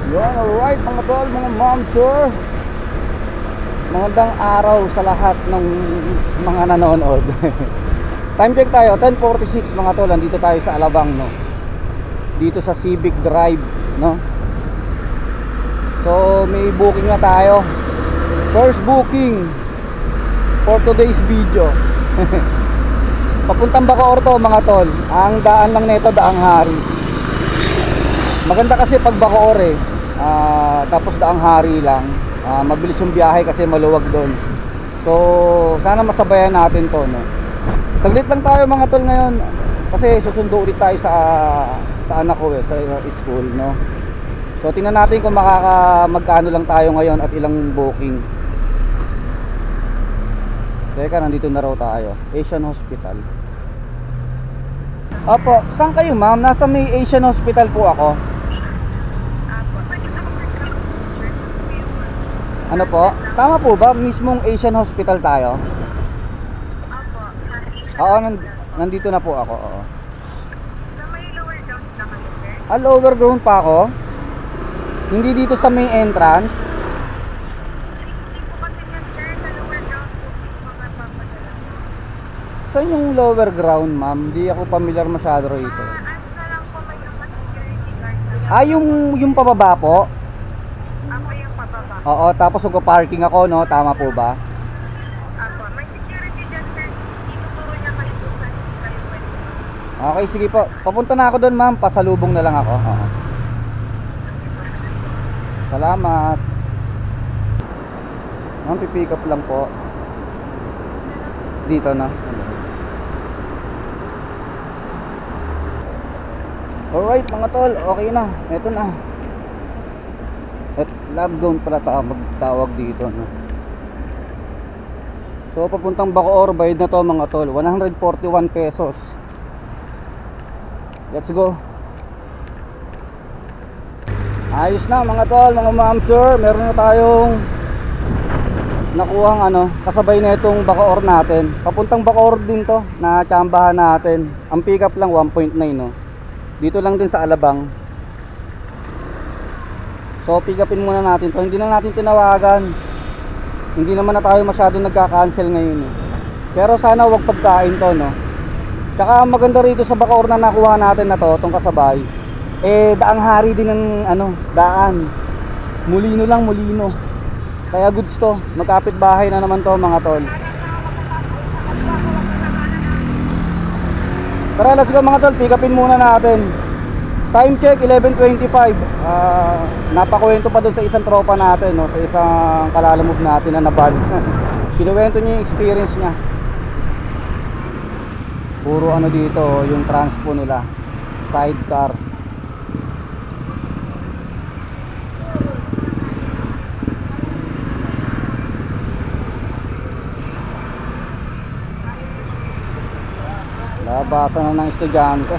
Yun, alright mga tol, mga ma'am, sir. Magandang araw sa lahat ng mga nanonood. Time check tayo, 10:46 mga tol. Nandito tayo sa Alabang, no? Dito sa Civic Drive, no? So may booking na tayo. First booking for today's video. Papuntang Bacoor to mga tol. Ang daan lang nito, Daang Hari. Maganda kasi pag Bacoor tapos Daang Hari lang, mabilis yung biyahe kasi maluwag doon. So sana masabayan natin to, no? Saglit lang tayo mga tol ngayon kasi susundo ulit tayo sa anak ko sa school, no? So tingnan natin kung magkano lang tayo ngayon at ilang booking. Teka, nandito na raw tayo, Asian Hospital. Opo, saan kayo ma'am? Nasa may Asian Hospital po ako. Ano po? Tama po ba? Mismong Asian Hospital tayo? Oo, nandito na po ako. Oo. Sa may lower ground na kami, sir? Lower ground pa ako? Hindi dito sa main entrance? Hindi po kasi yan, sir. Sa lower ground po yung mga papadala. Saan yung lower ground ma'am? Hindi ako familiar masyado rito. Ano na lang po may mga security guard na. Yung pababa po? Ako yung pababa. Oo, tapos magpa-parking ako, no? Tama po ba? Ako, may security dyan, sir. Tinuturo niya kayo kung saan kayo pwede. Okay, sige po. Papunta na ako doon ma'am. Pasalubong na lang ako. Oo. Salamat. Ma'am, pipick up lang po. Dito na. Alright mga tol, okay na. Ito na. At love zone pala magtawag dito, no? So papuntang Bacoor, bayad na to mga tol, 141 pesos. Let's go. Ayos na mga tol, mga ma'am sir. Meron na tayong nakuhang kasabay na itong Bacoor natin. Papuntang Bacoor din to, na tsambahan natin. Ang pick up lang 1.9, no? Dito lang din sa Alabang. So pick upin muna natin to. Hindi na natin tinawagan. Hindi naman na tayo masyado nagka-cancel ngayon, eh. Pero sana wag pagkain to, no? Tsaka ang maganda rito sa Bacoor na nakuha natin na to, tong kasabay, Daang Hari din ng daan. Mulino lang, mulino. Kaya goods to. Magkapit bahay na naman to mga tol. Tara, let's go mga tol. Pick upin muna natin. Time check 11:25. Napakwento pa dun sa isang tropa natin, no? Sa isang kalalamove natin na naban. Kinuwento niya yung experience niya. Puro dito, yung transpo nila, sidecar. Labasan na ng estudyante.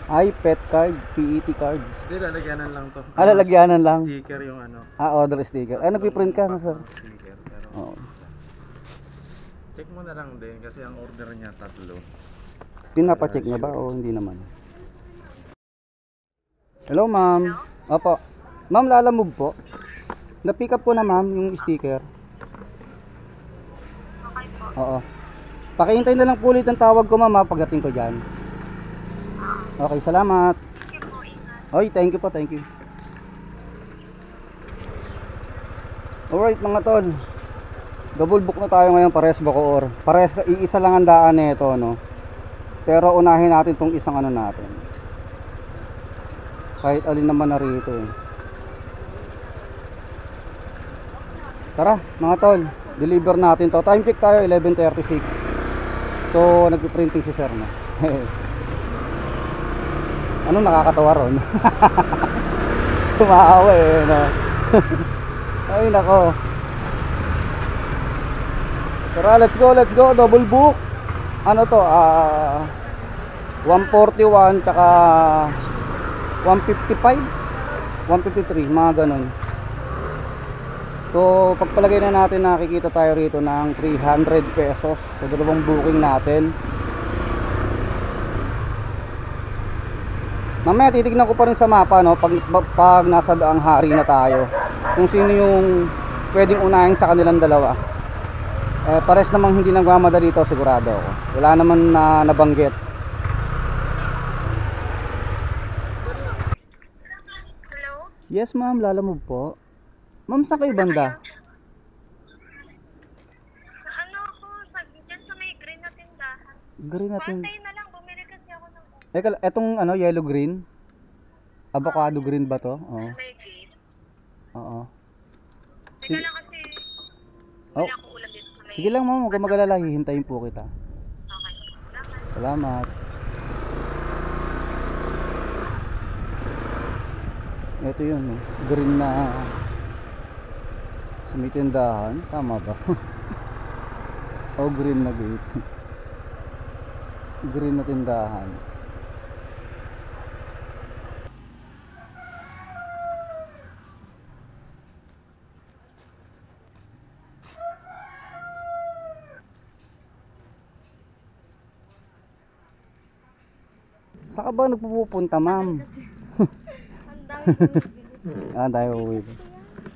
Ay, pet card, PET cards. Hindi, lalagyanan lang to. Lalagyanan lang. Sticker yung Order sticker. Nagpiprint ka na sir? Sticker, pero Oo. check mo na lang din kasi ang order niya 3. Pinapacheck niya ba o hindi naman? Hello ma'am. Opo. Ma'am, lalamove po. Na-pick up ko na ma'am yung sticker. Okay po. Oo. Pakihintay na lang po ulit ang tawag ko ma'am pagdating ko dyan. Okay, salamat. Sige po, ingat. Oy, thank you po, thank you. Alright mga tol, double book na tayo ngayon, pares Bacoor. Pares, iisa lang ang daan nito, no? Pero unahin natin tong isang natin. Kahit alin naman na rito, eh. Tara mga tol, deliver natin to. Time check tayo 11:36. So nagpi-printing si sir, no? Ano nakakatawa ron? Tumawa, no? Ay nako. Tara, let's go, double book. Ano to? 141 tsaka 155, 153, mga ganun. So pagpalagay na natin, nakikita tayo rito ng 300 pesos sa dalawang booking natin. Mamaya titignan ko pa rin sa mapa, no, pag nasa daang hari na tayo, kung sino yung pwedeng unahin sa kanilang dalawa. Pares namang hindi nagmamadali dito, sigurado ako. Wala naman na nabanggit. Hello? Yes ma'am, lalamove po. Ma'am, saan kayo banda? Ano ako, dyan sa may green na tindahan. Green natin. Pantay na lang, bumili kasi ako ng Etong ano, yellow green? Avocado green ba to? Oo. may gate. Oo. Teka lang kasi, Oh, wala akong ulam dito sa may... sige lang ma'am, huwag kang mag-alala, hihintayin po kita. Okay. Salamat. Salamat. Ito yun, no? Green na sa may tindahan. Tama ba? O green na gate. Green na tindahan. Saan ka ba nagpupunta, ma'am? Ang dami bumibili. Ah, tayo uwi.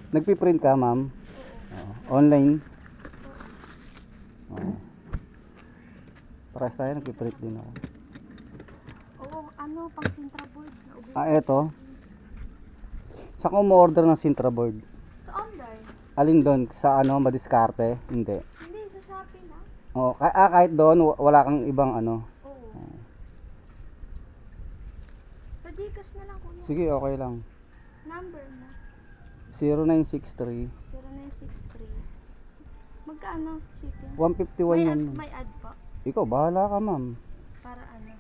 Nagpiprint ka, ma'am? Oo. Online? Oo. Paras tayo, nagpiprint din ako. Oo, ano, pang Sintra board. Ah, eto. Saan ka umorder ng Sintra board? Sa online? Alin doon? Sa ano, madiskarte? Hindi. Hindi, sa Shopee na. Oh, kahit doon, wala kang ibang ano. Oo. Sa Gcash na lang kuya. Sige, okay lang. Number na. 0963 0963. Magkano shipping? 151 yan. May ad po. Ikaw, bahala ka, ma'am. Para ano?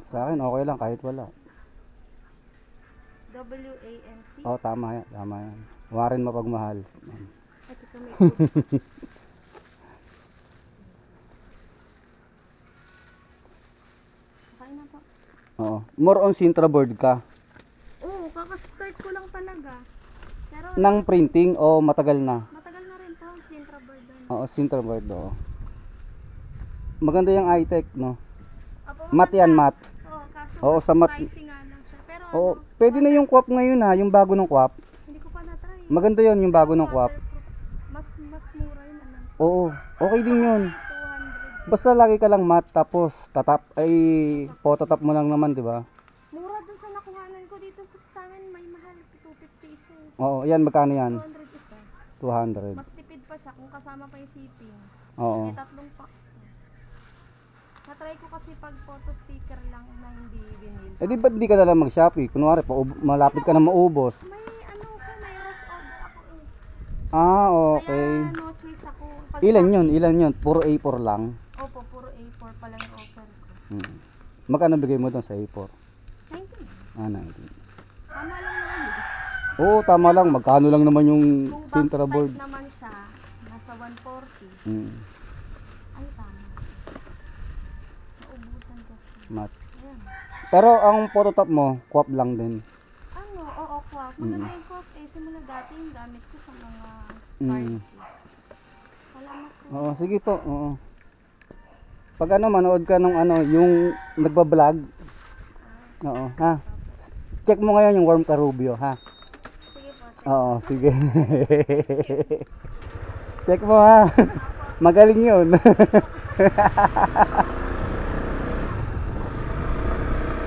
Sa akin, okay lang kahit wala. WANC. Oh, tama yan. Tama yan. Warin mapagmahal. Ito ka may code. Okay na po. Oo. More on Sintra board ka. Oo, kakastart ko lang talaga. Pero Nang printing o matagal na? matagal na rin to, Sintra board na. Oo, Sintra board. Oo. Maganda yung iTech, no? Apo, Mat yan, mat. Oo, kaso Oo, mas sa mat. pricey nga lang siya. Pero Oo, ano, pwede na yung Quap ngayon ha, yung bago ng Quap. hindi ko pa na-try. Maganda yon yung bago ng Quap. Mas mura yun naman. Oo, okay din yun. Kasi 200. Basta lagi ka lang mat, tapos tatap, ay phototap mo lang naman, di ba? Mura dun sa nakuhanan ko dito kasi sa amin may mahal. 250 isa. Oo, yan, magkano yan? 200 isa. 200. Mas tipid pa siya kung kasama pa yung shipping. Oo. May 3 packs to. Na-try ko kasi pag photo sticker lang na hindi vinyl. Eh di ba't di ka na lang mag-Shopee? Kunwari, malapit ka na maubos. May ano ko, may rush order ako eh. Ah, okay. Kaya no choice ako. Pag Ilan yun? Ilan yun? Puro A4 lang. Opo, puro A4 pa lang yung offer ko. Magkano bigay mo doon sa A4? 19. Ah, 19. Tama lang naman eh. Oo, tama lang. Magkano lang naman yung Kung box Sintra board? type naman siya, nasa 140. Hmm, Ay, tama. Naubusan kasi. mat. Ayan. Pero ang phototop mo, Quap lang din. Ano, oo, kwak. Maganda yung kwak eh. Simula dati yung gamit ko sa mga Mm. party. Salamat po. Oo, sige po. Oo. Pag ano, manood ka ng ano, yung nagbablog. Oo, ha? Check mo ngayon yung Worm Carubio, ha? Sige po. Oo, sige. Check mo, ha? Magaling yun.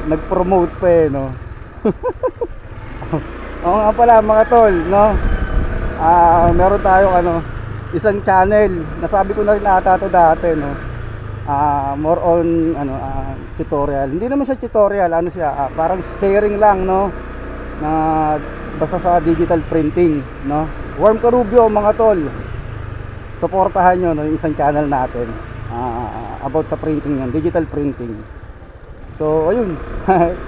Nag-promote pa eh, no? Oo nga pala, mga tol, no? Meron tayong ano, isang channel. Nasabi ko na rin ata ito dati, no? More on ano, tutorial. Hindi naman siya tutorial, ano siya, parang sharing lang, no? Na basta sa digital printing, no? Worm Carubio, mga tol. Suportahan nyo, no, yung isang channel natin. About sa printing yan, digital printing. So, ayun.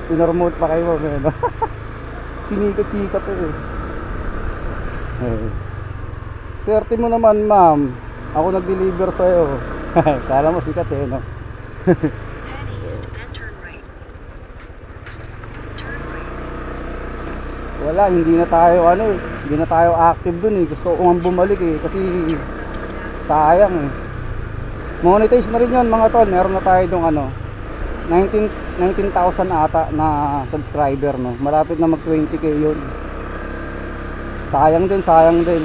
Pinoromote pa kayo, no? Sinika-chika to eh. Swerte mo naman, ma'am. Ako nag-deliver sa'yo. Kala mo sikat eh, no? Head east, then turn right. Turn right. Wala, hindi na tayo ano eh. Hindi na tayo active dun eh. Gusto ko nga bumalik eh. Kasi sayang eh. Monetize na rin yun, mga tol. Meron na tayo dong ano, 19 19,000 ata na subscriber, no. Malapit na mag 20k yun. Sayang din, sayang din.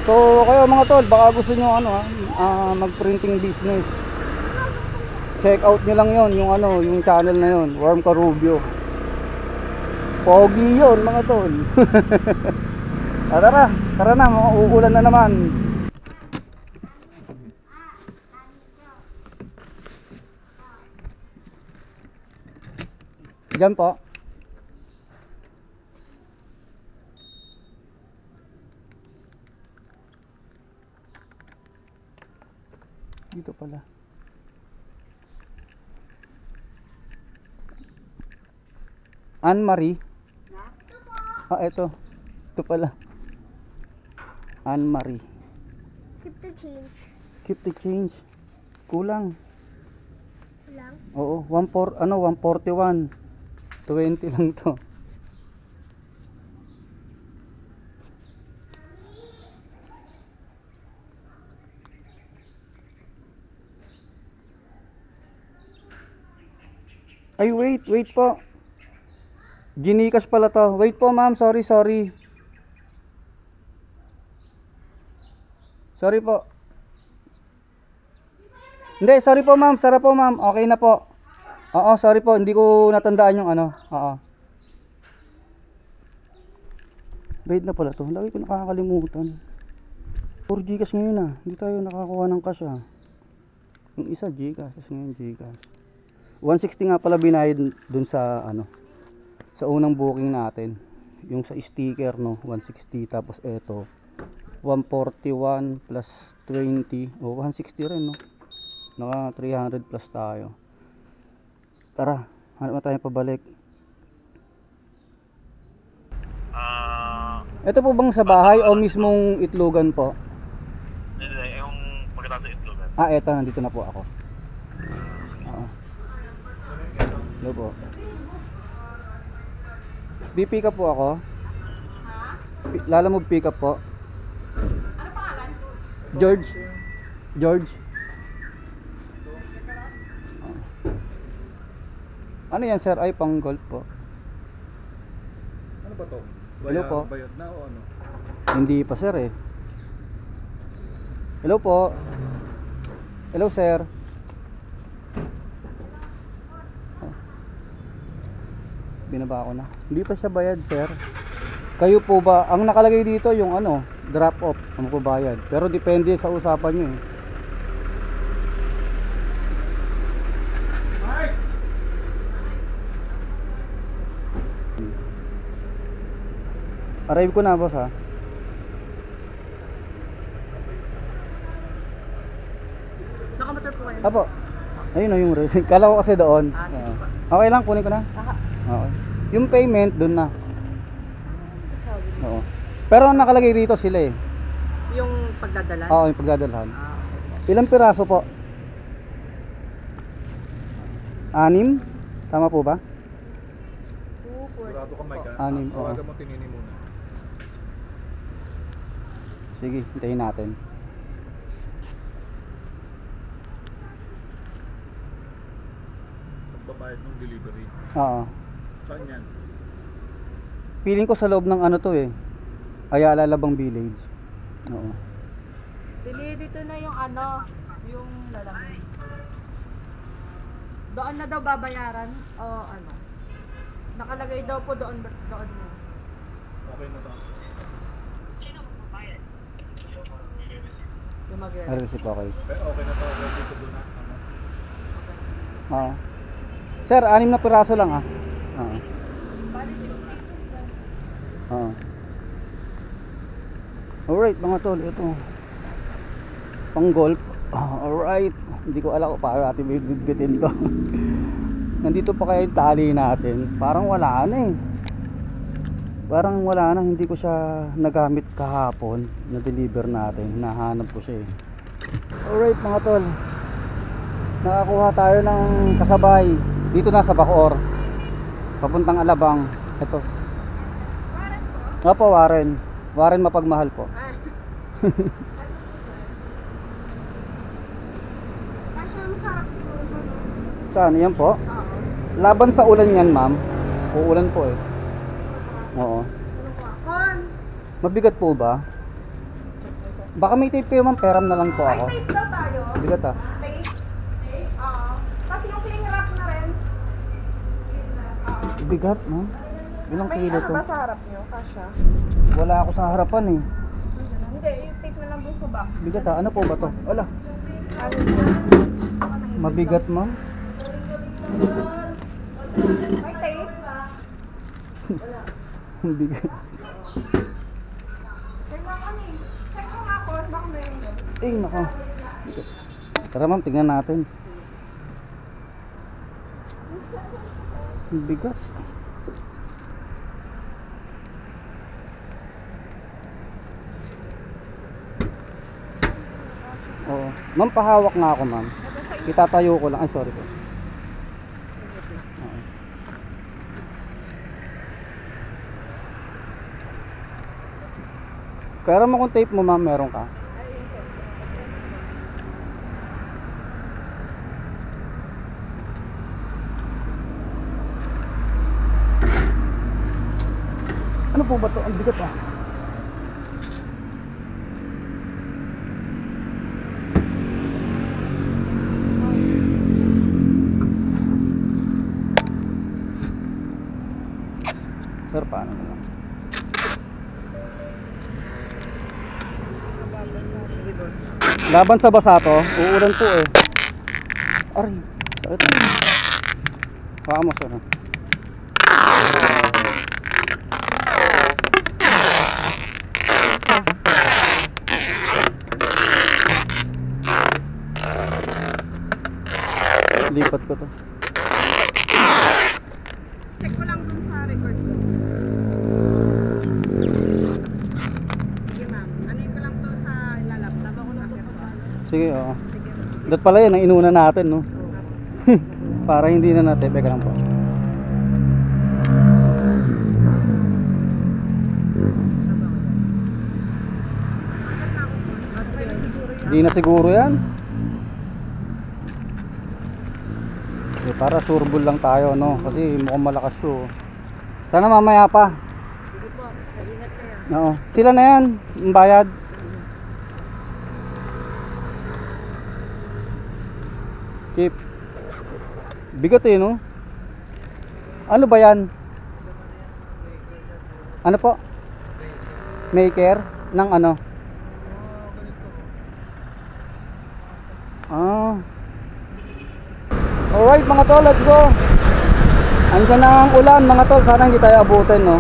So kayo mga tol, baka gusto nyo mag printing business, check out nyo lang yon, yung yung channel na yon, Worm Carubio. Pogi yon mga tol. Tara na, uulan na naman. Diyan po. Dito pala. Anne-Marie. Eto. Ito pala. Anne-Marie. Keep the change. Keep the change. Kulang. Lang. Oo, 141. 20 lang to. Ay, wait po. Gcash pala to. Wait po, ma'am. Sorry. Sorry po. Hindi, sorry po, ma'am. Sara po, ma'am. Okay na po. Oo, sorry po. Hindi ko natandaan yung Oo. Bayad na pala to. Lagi ko nakakalimutan. 4 Gcash ngayon Hindi tayo nakakuha ng cash Yung isa Gcash, tapos ngayon Gcash. 160 nga pala binayad dun sa sa unang booking natin. Yung sa sticker 160, tapos eto 141 plus 20 160 rin naka 300 plus tayo. Tara, hanap na tayo pabalik. Ito po bang sa bahay o mismong Itlogan po? Hindi, yung pagkatapos ng Itlogan. Eto, nandito na po ako. Hello po. Pick up po ako. Lalamove pick up po. Ano pangalan? George. Ano yan sir? Ay, pang golf po. Ano ba to? Hello po. Bayad na o ano? Hindi pa sir Hello po. Hello sir. Binaba ko na. Hindi pa siya bayad sir. Kayo po ba? Ang nakalagay dito yung drop off. Ano po bayad? Pero depende sa usapan nyo Arrive ko na boss Nakamotor po kayo? Apo. Ayun yung receipt. Kala ko kasi doon. Okay lang, kunin ko na. Okay. Yung payment doon na. Oo. Pero nakalagay rito sila Yung pagdadala? Oo, yung pagdadalhan. Okay. Ilang piraso po? 6? Tama po ba? 2, 4, Sigurado ka, Mike. 6, oo. Tawagan mo tinini muna. Sige, hintayin natin. Magbabayad ng delivery. Oo. Saan yan? Feeling ko sa loob ng Ayala Labang Village. Oo. dito na yung yung lalaki. Doon na daw babayaran o nakalagay daw po doon na. Okay na ba? Yung mag-ready. Receipt okay. Okay na to. Ready to do na. Oo. Sir, 6 na piraso lang Oo. Bali 6 pesos lang. Oo. Alright mga tol, ito pang golf. Alright, hindi ko alam kung paano natin bibitbitin to. Nandito pa kaya yung tali natin. Parang wala na Parang wala na, hindi ko siya nagamit kahapon. Na-deliver natin, nahanap ko siya Alright mga tol, nakakuha tayo ng kasabay dito na sa Bacoor papuntang Alabang. Ito po? Warren Mapagmahal po. Kasi masarap siguro. Saan? Yan po? Oo. Laban sa ulan yan, ma'am. Uulan po eh. Oo. Kon! Mabigat po ba? Baka may tape kayo, ma'am. Peram na lang po May ako. tape daw tayo. Bigat ah. Tape? Oo. Kasi yung cling wrap na rin. Oo. Bigat, ma'am. Ilang May kilo ano to? ba sa harap nyo? Kasha? Wala ako sa harapan eh. Hindi, yung tape na lang dun sa back. Bigat ah. Ano po ba to? Wala. Ano yun? Mabigat, ma'am. May tape? Bigat. Check mo kami. Check mo nga ako. Baka meron doon. Eh, nako. Bigat. Tara, ma'am. Tingnan natin. Bigat. Oo. Ma'am, pahawak nga ako, ma'am. Itatayo ko lang. Ay, sorry po. Oo. Pero mo kung tape mo, ma'am, meron ka. Ano po ba to? Ang bigat ah. Sir, paano na lang? Laban sa basa to, uulan po eh. Aray, sakit. Vamos, ano? Lipat ko to. Check ko lang dun sa record ko. Sige ma'am. Ano ko lang to sa lalaptop ako na. Sige, oo. Dat pala yun, ang inuna natin, no? Para hindi na natin. Teka lang po. Hindi na siguro yan. Okay, para surbol lang tayo, no? Kasi mukhang malakas to. Sana mamaya pa. Oo. Sila na yan, ang bayad. Chip. Bigat eh, no? Ano ba yan? Ano po? Maker? Ng ano? Ah. Alright mga tol, let's go. Andyan na ang ulan mga tol. Sana hindi tayo abutin, no?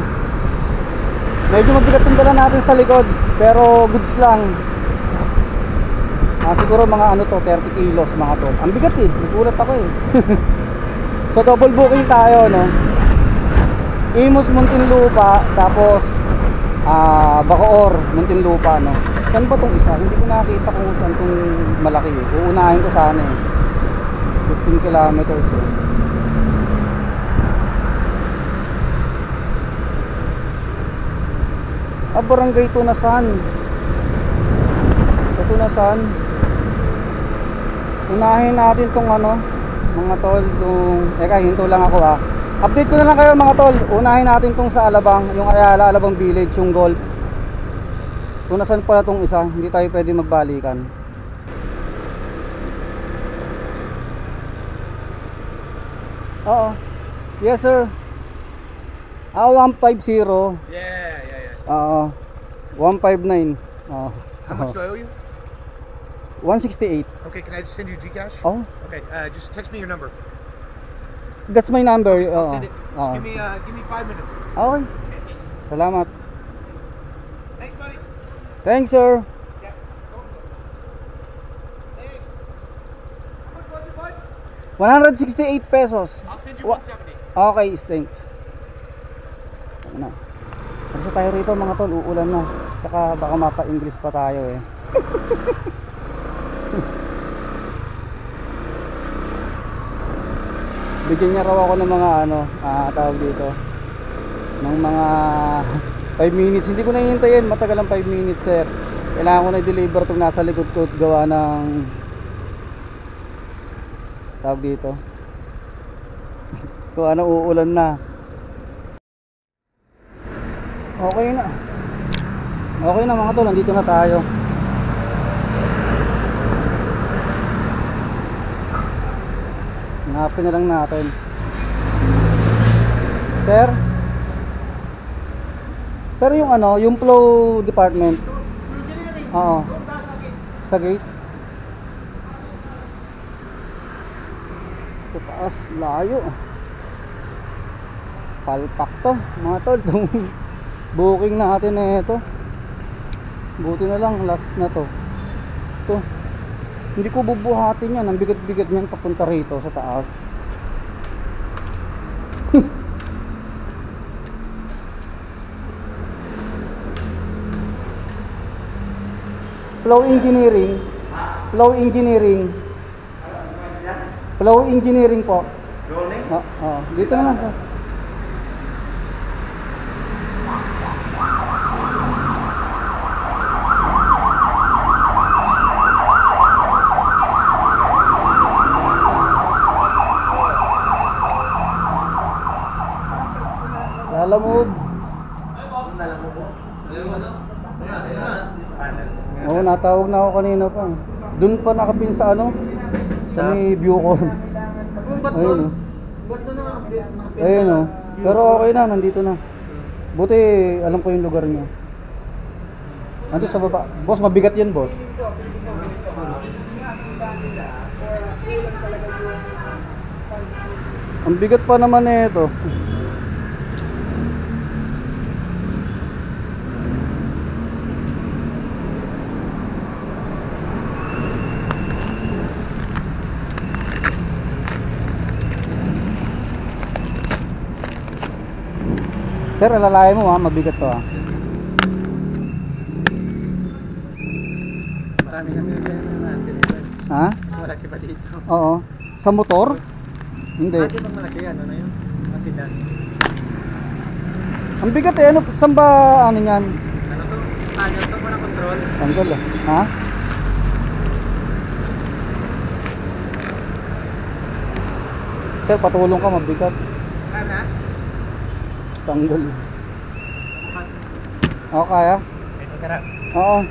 Medyo mabigat yung dala natin sa likod, pero goods lang. Siguro mga ano to, 30 kilos mga tol. Ang bigat eh, nagulat ako eh. So double booking tayo, no? Imus Muntinlupa, tapos Bacoor Muntinlupa, no? Saan ba tong isa? Hindi ko nakita kung saan tong malaki eh. Uunahin ko sana eh. 15 kilometers eh. Barangay Tunasan. Sa Tunasan. Unahin natin tong ano, mga tol, yung hinto lang ako ha. Update ko na lang kayo mga tol. Unahin natin tong sa Alabang, yung Ayala Alabang Village, yung Golf. Tunasan pala tong isa, hindi tayo pwede magbalikan. Oo. Yes sir. 150. Yeah. Oo. 159. Oo. How much do I owe you? 168. Okay, can I just send you Gcash? Oh, Okay, just text me your number. that's my number. I'll Oo. send it. Just Oo. give me 5 minutes. Okay. Salamat. Thanks, buddy. Thanks, sir. Yeah. Thanks. How much was it, bud? 168 pesos. I'll send you Wa- 170. Okay, thanks. Ano? Kasi tayo rito mga tol, uulan na. Tsaka baka mapa-English pa tayo eh. Bigyan niya raw ako ng mga ano, tawag dito, ng mga 5 minutes. Hindi ko na hihintayin, matagal ang 5 minutes sir. Kailangan ko na i-deliver itong nasa likod ko at gawa ng tawag dito, Kung ano uulan na. Okay na. Okay na mga tol, nandito na tayo. Hanapin na lang natin. Sir? Sir, yung ano, yung flow department. Oo. Sa gate. Sa taas, layo. Palpak to, mga tol. Itong booking natin na ito. Buti na lang, last na to. Ito. Hindi ko bubuhatin yan. Ang bigat-bigat niyan papunta rito sa taas. Flow engineering. Flow engineering. Flow engineering po. Dito na lang. Sir. Lalamove. Oo, natawag na ako kanina pa. Doon pa nakapin sa ano? Sa may Bucor. Ayun o. Ayun o. Pero okay na, nandito na. Buti alam ko yung lugar niya. Nandito sa baba. Boss, mabigat yun, boss. Ang bigat pa naman eh ito. Sir, alalayan mo ha, mabigat to ha. Marami kami natin. Ha? Malaki pa dito. Oo. Sa motor? Hindi. Pwede bang malaki yan? Ano yun? Masidan. Ang bigat eh, ano, saan ba ano yan? Ano to? Manual to? Walang control? Tanggal ah. Ha? Sir, patulong ka, mabigat. Ano? Tanggal. Oo, kaya? Ito sarap. Oo.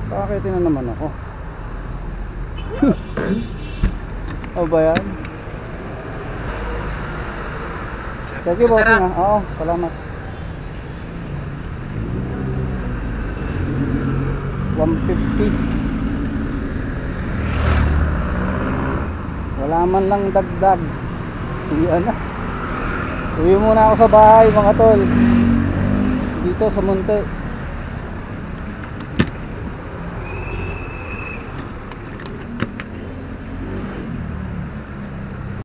Bakit na naman ako? O ba yan? Sige, boss na. Oo, salamat. 150. Wala man lang dagdag. Uwian na. Uwi muna ako sa bahay mga tol. Dito sa Monte.